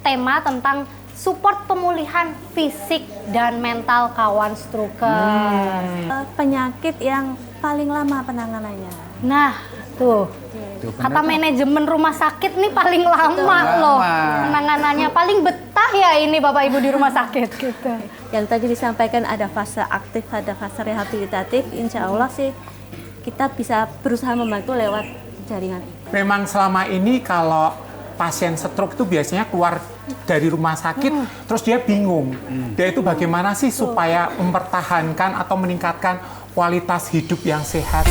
tema tentang support pemulihan fisik dan mental kawan stroker. Penyakit yang paling lama penanganannya. Nah, tuh. Kata manajemen rumah sakit nih paling lama loh penanganannya, paling betah ya ini Bapak Ibu di rumah sakit gitu. Yang tadi disampaikan ada fase aktif, ada fase rehabilitatif, insya Allah sih kita bisa berusaha membantu lewat jaringan. Memang selama ini kalau pasien stroke itu biasanya keluar dari rumah sakit terus dia bingung. Dia itu bagaimana sih supaya mempertahankan atau meningkatkan kualitas hidup yang sehat.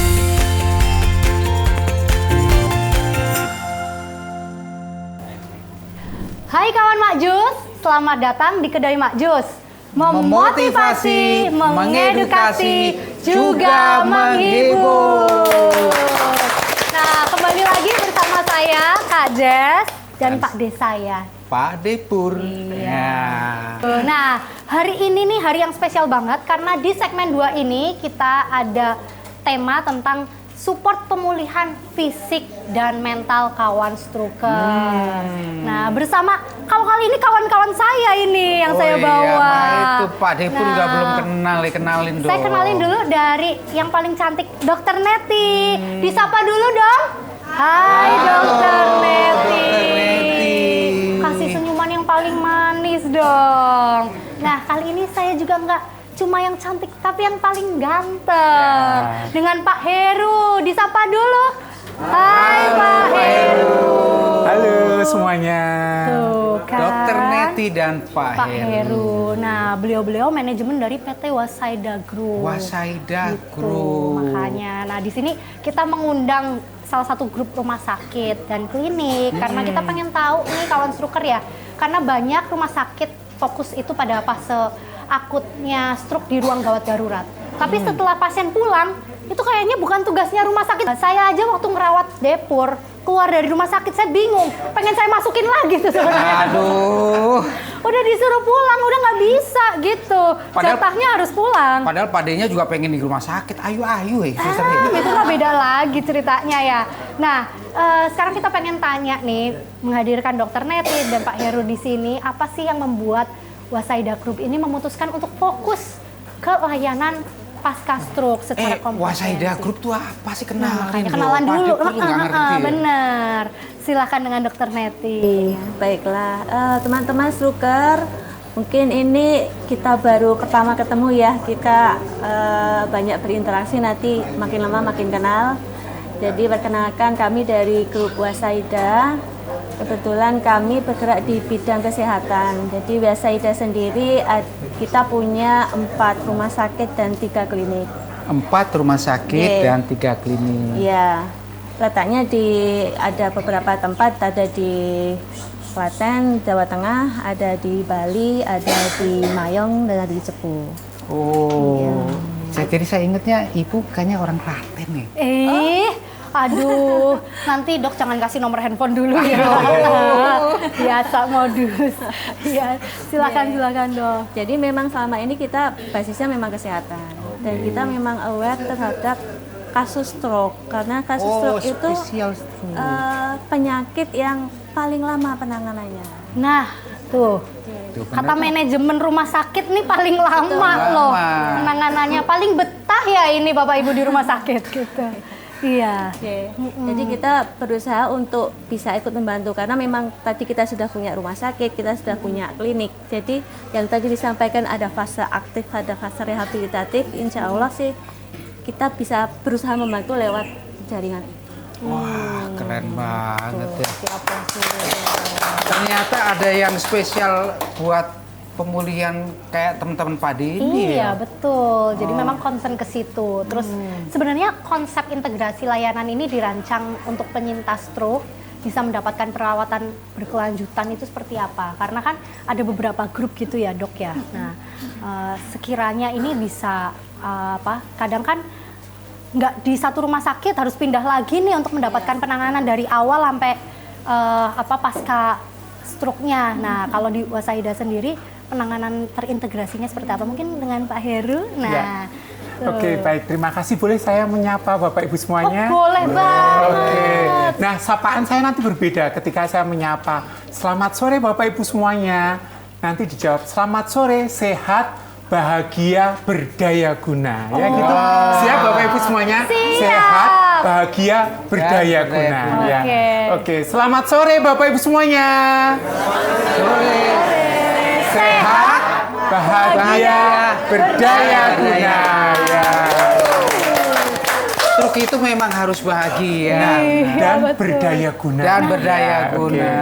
Hai kawan Makjus, selamat datang di Kedai Makjus. Memotivasi, mengedukasi, juga menghibur. Nah, kembali lagi bersama saya, Kak Jess, dan Pak D saya. Pak Depur. Iya. Nah, hari ini nih hari yang spesial banget karena di segmen 2 ini kita ada tema tentang support pemulihan fisik dan mental kawan stroker. Nah, bersama kalau kali ini kawan-kawan saya ini yang saya bawa. Iya, nah itu Pak Depur juga belum kenalin dong. Saya kenalin dulu dari yang paling cantik, Dokter Neti. Disapa dulu dong. Hai Dokter Neti. Kasih senyuman yang paling manis dong. Nah, kali ini saya juga nggak cuma yang cantik, tapi yang paling ganteng. Dengan Pak Heru, disapa dulu. Hai Pak Heru. Halo semuanya. Tuh kan. Dokter Neti dan Pak Heru. Nah, beliau-beliau manajemen dari PT Wasaida Group. Wasaida Gitu, Group. makanya. Nah, di sini kita mengundang salah satu grup rumah sakit dan klinik karena kita pengen tahu nih kawan stroker ya. Karena banyak rumah sakit fokus itu pada fase akutnya stroke di ruang gawat darurat. Tapi setelah pasien pulang, itu kayaknya bukan tugasnya rumah sakit. Saya aja waktu ngerawat Depur, keluar dari rumah sakit saya bingung, pengen saya masukin lagi tuh sebenarnya. Aduh. Udah disuruh pulang, udah nggak bisa gitu. Jatahnya harus pulang. Padahal Pak D-nya juga pengen di rumah sakit. Ayu suster ya. Itu mah beda lagi ceritanya ya. Nah, sekarang kita pengen tanya nih, menghadirkan Dokter Neti dan Pak Heru di sini, apa sih yang membuat Wasaida Group ini memutuskan untuk fokus ke layanan pasca stroke secara kompeten. Wasaida Group tuh apa sih? Kenalin kenalan dulu. Bener. Silakan dengan Dokter Neti. Baiklah, teman-teman stroker, mungkin ini kita baru pertama ketemu ya, kita banyak berinteraksi, nanti makin lama makin kenal. Jadi perkenalkan, kami dari grup Wasaida. Kebetulan kami bergerak di bidang kesehatan. Jadi Wasaida sendiri kita punya 4 rumah sakit dan 3 klinik. 4 rumah sakit dan 3 klinik. Iya. Letaknya ada beberapa tempat, ada di Klaten, Jawa Tengah, ada di Bali, ada di Mayong, dan ada di Cepu. Oh. Iya. Jadi saya ingatnya Ibu kayaknya orang Klaten nih. Aduh, nanti Dok jangan kasih nomor handphone dulu ya. Biasa modus. Ya, silakan Dok. Jadi memang selama ini kita basisnya memang kesehatan. Dan kita memang aware terhadap kasus stroke. Karena kasus stroke itu penyakit yang paling lama penanganannya. Nah, tuh. Kata manajemen rumah sakit nih paling lama loh penanganannya. Paling betah ya ini Bapak Ibu di rumah sakit gitu. Iya. Jadi kita berusaha untuk bisa ikut membantu karena memang tadi kita sudah punya rumah sakit, kita sudah punya klinik. Jadi yang tadi disampaikan ada fase aktif, ada fase rehabilitatif. Insya Allah sih kita bisa berusaha membantu lewat jaringan. Wah, keren banget ya. Ternyata ada yang spesial buat pemulihan kayak teman-teman Pak D ini. Iya, betul. Jadi memang concern ke situ. Terus sebenarnya konsep integrasi layanan ini dirancang untuk penyintas stroke bisa mendapatkan perawatan berkelanjutan itu seperti apa? Karena kan ada beberapa grup gitu ya, Dok ya. Nah, sekiranya ini bisa kadang kan nggak di satu rumah sakit, harus pindah lagi nih untuk mendapatkan penanganan dari awal sampai pasca stroke-nya. Nah, kalau di Wasaida sendiri penanganan terintegrasinya seperti apa? Mungkin dengan Pak Heru. Nah, Oke, baik. Terima kasih. Boleh saya menyapa Bapak Ibu semuanya? Boleh banget. Oke. Nah, sapaan saya nanti berbeda ketika saya menyapa. Selamat sore Bapak Ibu semuanya. Nanti dijawab, selamat sore, sehat, bahagia, berdaya guna. Ya gitu. Siap Bapak Ibu semuanya? Siap. Sehat, bahagia, berdaya guna. Ya. Oke, selamat sore Bapak Ibu semuanya. Sore. Sehat, bahagia, berdaya guna. Ya. Truk itu memang harus bahagia Dan berdaya guna. dan berdaya Oke. guna.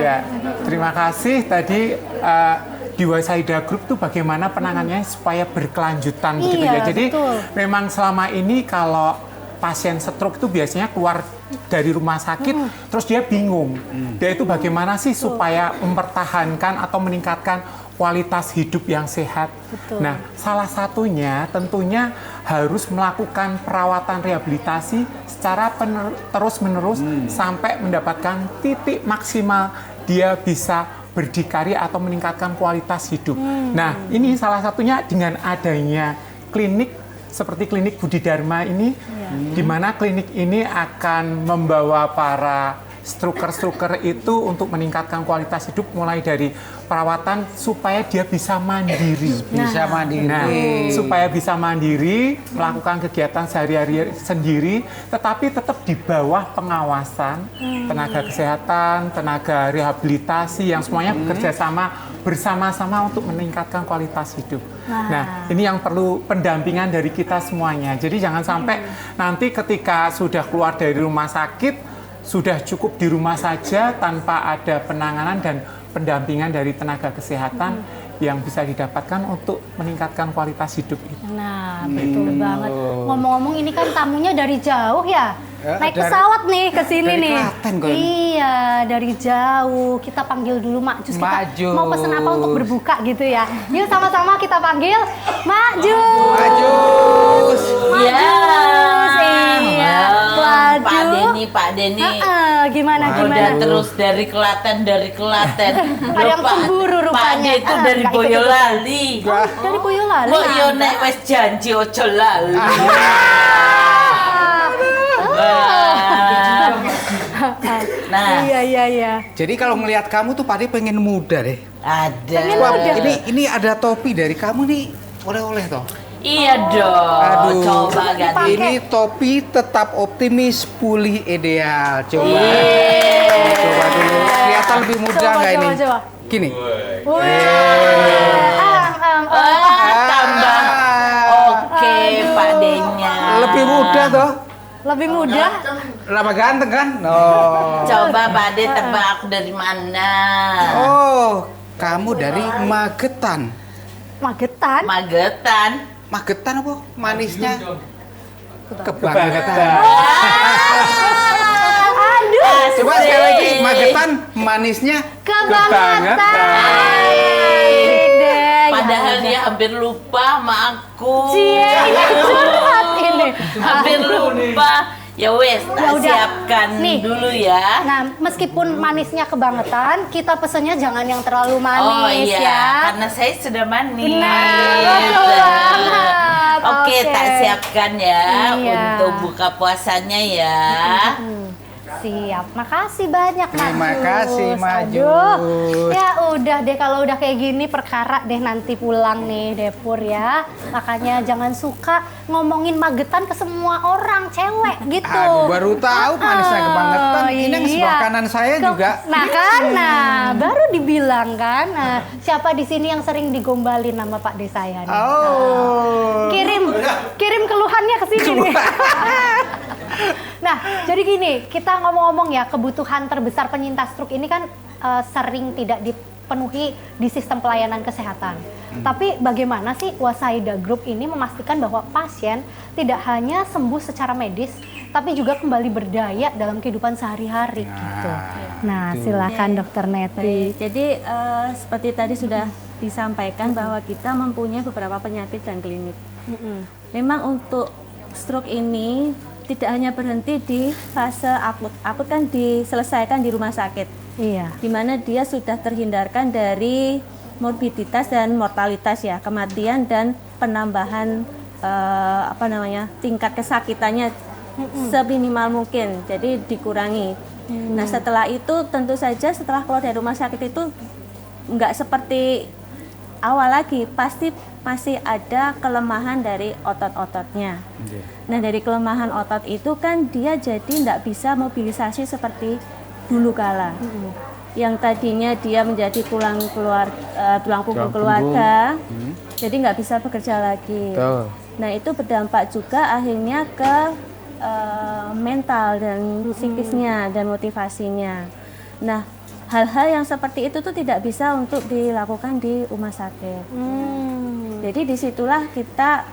Ya, terima kasih tadi di Wasaida Group tuh bagaimana penanganannya supaya berkelanjutan begitu Iya, ya. Jadi betul. memang selama ini kalau pasien stroke itu biasanya keluar dari rumah sakit terus dia bingung. Dia itu bagaimana sih supaya mempertahankan atau meningkatkan kualitas hidup yang sehat. Betul. Nah, salah satunya tentunya harus melakukan perawatan rehabilitasi secara terus-menerus sampai mendapatkan titik maksimal dia bisa berdikari atau meningkatkan kualitas hidup. Nah, ini salah satunya dengan adanya klinik seperti klinik Budi Dharma ini, di mana klinik ini akan membawa para struktur itu untuk meningkatkan kualitas hidup mulai dari perawatan supaya dia bisa mandiri. Bisa mandiri. Nah, supaya bisa mandiri, melakukan kegiatan sehari-hari sendiri, tetapi tetap di bawah pengawasan tenaga kesehatan, tenaga rehabilitasi yang semuanya bekerja sama bersama-sama untuk meningkatkan kualitas hidup. Nah, ini yang perlu pendampingan dari kita semuanya. Jadi jangan sampai nanti ketika sudah keluar dari rumah sakit, sudah cukup di rumah saja tanpa ada penanganan dan pendampingan dari tenaga kesehatan yang bisa didapatkan untuk meningkatkan kualitas hidup itu. Nah, betul banget. Ngomong-ngomong ini kan tamunya dari jauh ya? Ya, Naik dari- pesawat nih ke sini dari nih. Klaten kok ini. Iya, dari jauh. Kita panggil dulu Mak Jus. Kita Mak Jus. mau pesen apa untuk berbuka gitu ya. Yuk sama-sama kita panggil Mak Jus. Majus. Iya. Iya. Waduh. Pak Denny. Gimana Udah gimana? terus dari Klaten. Ada yang cemburu Pak rupanya. De itu dari Nggak ikut-ikutan. Boyolali. Dari Boyolali. Kok yo nek wis janji ojo lali. Nah, Iya. Jadi kalau ngelihat kamu tuh Padi pengen muda deh. ada. Wah, ini ada topi dari kamu nih. Oleh-oleh toh. Iya dong. Aduh. Coba ganti. Ini topi tetap optimis, pulih ideal. Coba. Yeay. Coba dulu. Kelihatan lebih muda Coba, nggak ini? coba. Gini. Tambah. Oke, Pak Denya. Lebih muda toh. Lebih muda. Lama ganteng kan? Oh. Coba Pak De tebak aku dari mana? Oh, kamu dari Magetan. Magetan. Magetan. Magetan apa? Manisnya? Kebangetan. Aduh. Coba sekali lagi, Magetan manisnya Kebangetan. Padahal dia hampir lupa sama aku. Cie, ini curhat ini. Hampir lupa. Ya wes, tak Ya udah. siapkan Nih. dulu ya. Nah, meskipun manisnya kebangetan, kita pesennya jangan yang terlalu Oh manis iya, ya. karena saya sudah manis. Benar, betul banget. Oke, tak siapkan ya Iya. untuk buka puasanya ya. Siap, makasih banyak Terima Majus. kasih, Majus. Aduh, ya udah deh kalau udah kayak gini perkara deh nanti pulang nih Depur ya. Makanya jangan suka ngomongin Magetan ke semua orang cewek gitu. Aduh, baru tahu manisnya kebangetan. Ini yang sebelah kanan saya juga. Nah kan, baru dibilang kan. Nah, siapa di sini yang sering digombalin sama Pak De saya nih? Oh. Kirim keluhannya ke sini nih. Nah, jadi gini, kita ngomong-ngomong ya, kebutuhan terbesar penyintas stroke ini kan sering tidak dipenuhi di sistem pelayanan kesehatan. Tapi bagaimana sih Wasaida Group ini memastikan bahwa pasien tidak hanya sembuh secara medis, tapi juga kembali berdaya dalam kehidupan sehari-hari gitu. Nah, silakan Dokter Neti. Baik, jadi seperti tadi sudah disampaikan bahwa kita mempunyai beberapa penyakit dan klinik. Memang untuk stroke ini tidak hanya berhenti di fase akut. Akut kan diselesaikan di rumah sakit, Iya. di mana dia sudah terhindarkan dari morbiditas dan mortalitas ya, kematian dan penambahan tingkat kesakitannya seminimal mungkin, jadi dikurangi. Nah setelah itu tentu saja setelah keluar dari rumah sakit itu nggak seperti awal lagi, pasti masih ada kelemahan dari otot-ototnya. Nah dari kelemahan otot itu kan dia jadi nggak bisa mobilisasi seperti dulu kala. Yang tadinya dia menjadi tulang punggung keluarga, jadi nggak bisa bekerja lagi. Betul. Nah itu berdampak juga akhirnya ke mental dan psikisnya dan motivasinya. Nah hal-hal yang seperti itu tuh tidak bisa untuk dilakukan di rumah sakit. Jadi disitulah kita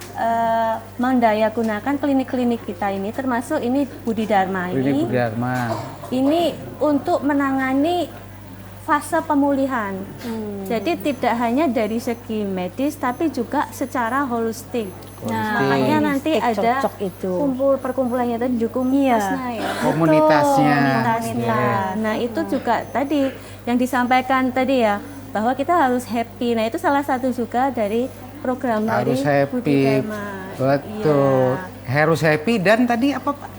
mendayagunakan klinik-klinik kita ini, termasuk ini Budi Dharma ini. Budi Dharma. Ini untuk menangani fase pemulihan. Jadi tidak hanya dari segi medis, tapi juga secara holistik. Nah, makanya nanti ada perkumpulannya tadi komunitasnya ya. Komunitasnya. Nah itu juga tadi yang disampaikan tadi ya, bahwa kita harus happy. Nah itu salah satu juga dari program Harus dari Budi happy. Dharma. Betul. Harus happy dan tadi apa Pak?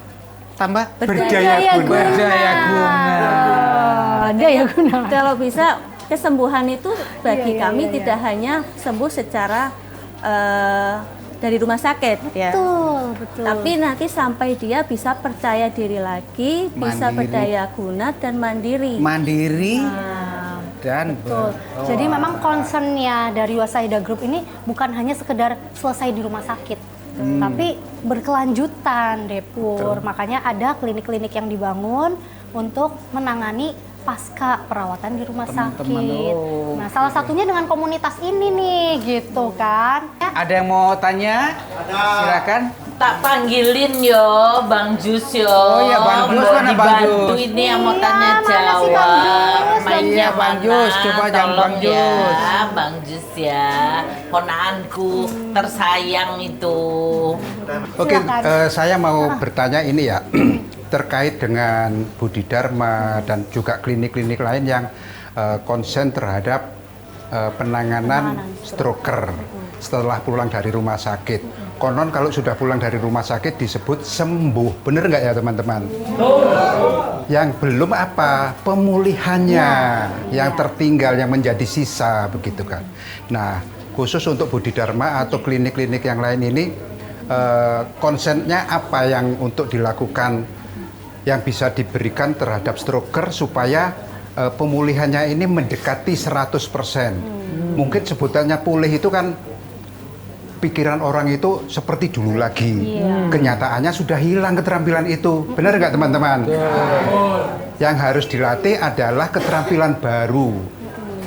Tambah? Berdaya guna. Berdaya guna. Daya guna. Kalau bisa kesembuhan itu bagi kami tidak hanya sembuh secara dari rumah sakit ya. Betul. Tapi nanti sampai dia bisa percaya diri lagi, bisa Mandiri. berdaya guna dan mandiri. Mandiri dan Betul. Jadi memang concernnya dari Wasaida Group ini bukan hanya sekedar selesai di rumah sakit, tapi berkelanjutan, Depur. Makanya ada klinik-klinik yang dibangun untuk menangani pasca perawatan di rumah sakit. Nah, salah satunya dengan komunitas ini nih, gitu kan. Ada yang mau tanya? Silakan. Tak panggilin yo, Bang Jus yo. Oh iya, Bang Jus, Mau mana Bang dibantu Jus? ini yang mau Iya, tanya mana sih Bang jawab. Jus? Mainnya Iya, Bang mana? Jus, coba jangan Tolong Bang Jus. Ya, Bang Jus ya. Ponaanku tersayang itu. Oke, saya mau bertanya ini ya, terkait dengan Budi Dharma dan juga klinik-klinik lain yang konsen terhadap penanganan stroker setelah pulang dari rumah sakit. Konon kalau sudah pulang dari rumah sakit disebut sembuh, bener nggak ya teman-teman? Yang belum apa? Pemulihannya, yang tertinggal, yang menjadi sisa, begitu kan. Nah, khusus untuk Budi Dharma atau klinik-klinik yang lain ini, konsennya apa yang untuk dilakukan, yang bisa diberikan terhadap stroker supaya pemulihannya ini mendekati 100%. Mungkin sebutannya pulih itu kan pikiran orang itu seperti dulu lagi. Kenyataannya sudah hilang keterampilan itu. Benar nggak teman-teman? Yang harus dilatih adalah keterampilan baru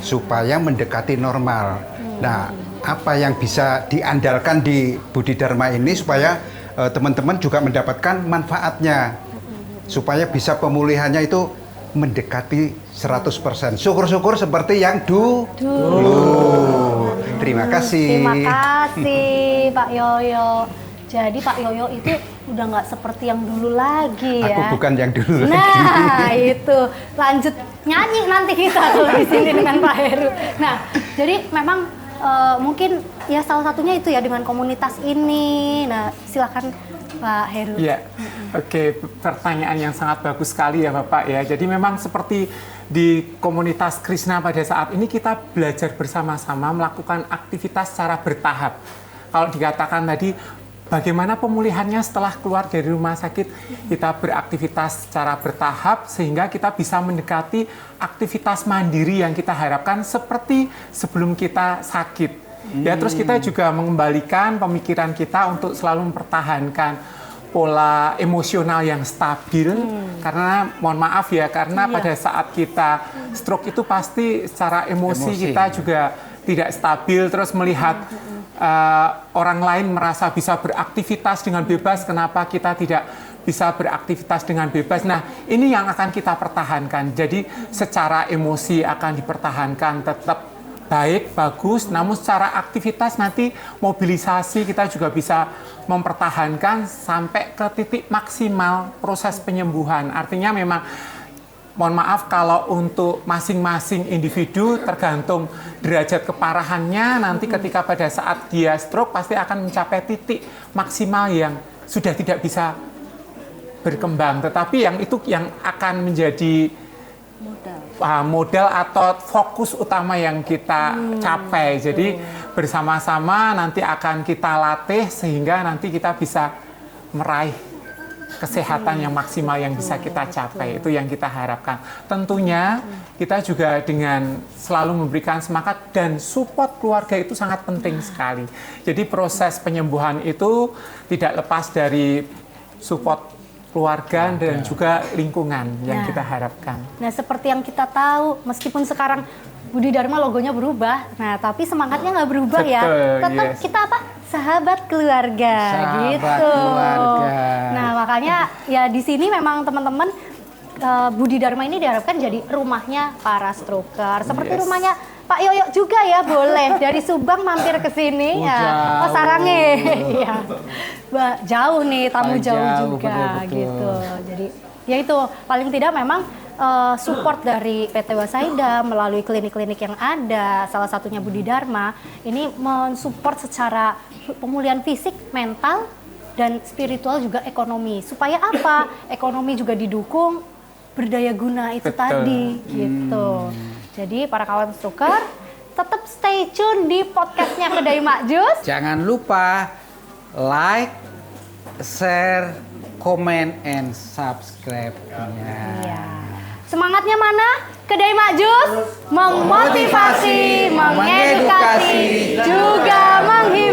supaya mendekati normal. Nah, apa yang bisa diandalkan di Budi Dharma ini supaya teman-teman juga mendapatkan manfaatnya, supaya bisa pemulihannya itu mendekati 100%. Syukur-syukur seperti yang dulu. Terima kasih. Terima kasih Pak Yoyo. Jadi Pak Yoyo itu udah nggak seperti yang dulu lagi ya. Aku bukan yang dulu lagi. Nah itu lanjut nyanyi nanti kita kalau di sini dengan Pak Heru. Nah jadi memang mungkin ya salah satunya itu ya dengan komunitas ini. Nah silakan Pak Heru. Iya, oke, pertanyaan yang sangat bagus sekali ya Bapak ya. Jadi memang seperti di komunitas Krishna pada saat ini kita belajar bersama-sama melakukan aktivitas secara bertahap. Kalau dikatakan tadi bagaimana pemulihannya setelah keluar dari rumah sakit, kita beraktivitas secara bertahap sehingga kita bisa mendekati aktivitas mandiri yang kita harapkan seperti sebelum kita sakit. Ya, terus kita juga mengembalikan pemikiran kita untuk selalu mempertahankan pola emosional yang stabil, karena mohon maaf ya, karena pada saat kita stroke itu pasti secara emosi kita juga tidak stabil, terus melihat orang lain merasa bisa beraktivitas dengan bebas, kenapa kita tidak bisa beraktivitas dengan bebas. Nah, ini yang akan kita pertahankan. Jadi secara emosi akan dipertahankan tetap baik, bagus, namun secara aktivitas nanti mobilisasi kita juga bisa mempertahankan. sampai ke titik maksimal proses penyembuhan. Artinya memang mohon maaf kalau untuk masing-masing individu tergantung derajat keparahannya, nanti ketika pada saat dia stroke pasti akan mencapai titik maksimal yang sudah tidak bisa berkembang. Tetapi yang itu yang akan menjadi modal atau fokus utama yang kita capai. Jadi bersama-sama nanti akan kita latih sehingga nanti kita bisa meraih kesehatan yang maksimal yang bisa kita capai. Itu yang kita harapkan. Tentunya kita juga dengan selalu memberikan semangat dan support keluarga itu sangat penting sekali. Jadi proses penyembuhan itu tidak lepas dari support keluarga dan juga lingkungan yang kita harapkan. Nah, seperti yang kita tahu, meskipun sekarang Budi Dharma logonya berubah, nah tapi semangatnya nggak berubah. Betul, ya. Tetap kita apa? Sahabat keluarga, gitu. Keluarga. Nah, makanya ya di sini memang teman-teman Budi Dharma ini diharapkan jadi rumahnya para stroker. Seperti rumahnya Pak Yoyo juga ya, boleh dari Subang mampir ke sini ya. Oh, Sarange. Ya. Jauh nih, tamu jauh juga betul-betul. gitu. Jadi ya itu paling tidak memang support dari PT Wasaida melalui klinik-klinik yang ada, salah satunya Budi Dharma, ini mensupport secara pemulihan fisik, mental, dan spiritual juga ekonomi. Supaya apa? Ekonomi juga didukung, berdaya guna itu tadi gitu. Jadi para kawan stroker tetap stay tune di podcastnya Kedai Mak Jus. Jangan lupa like, share, comment, and subscribe-nya. Iya. Semangatnya mana? Kedai Mak Jus memotivasi, mengedukasi, juga menghibur.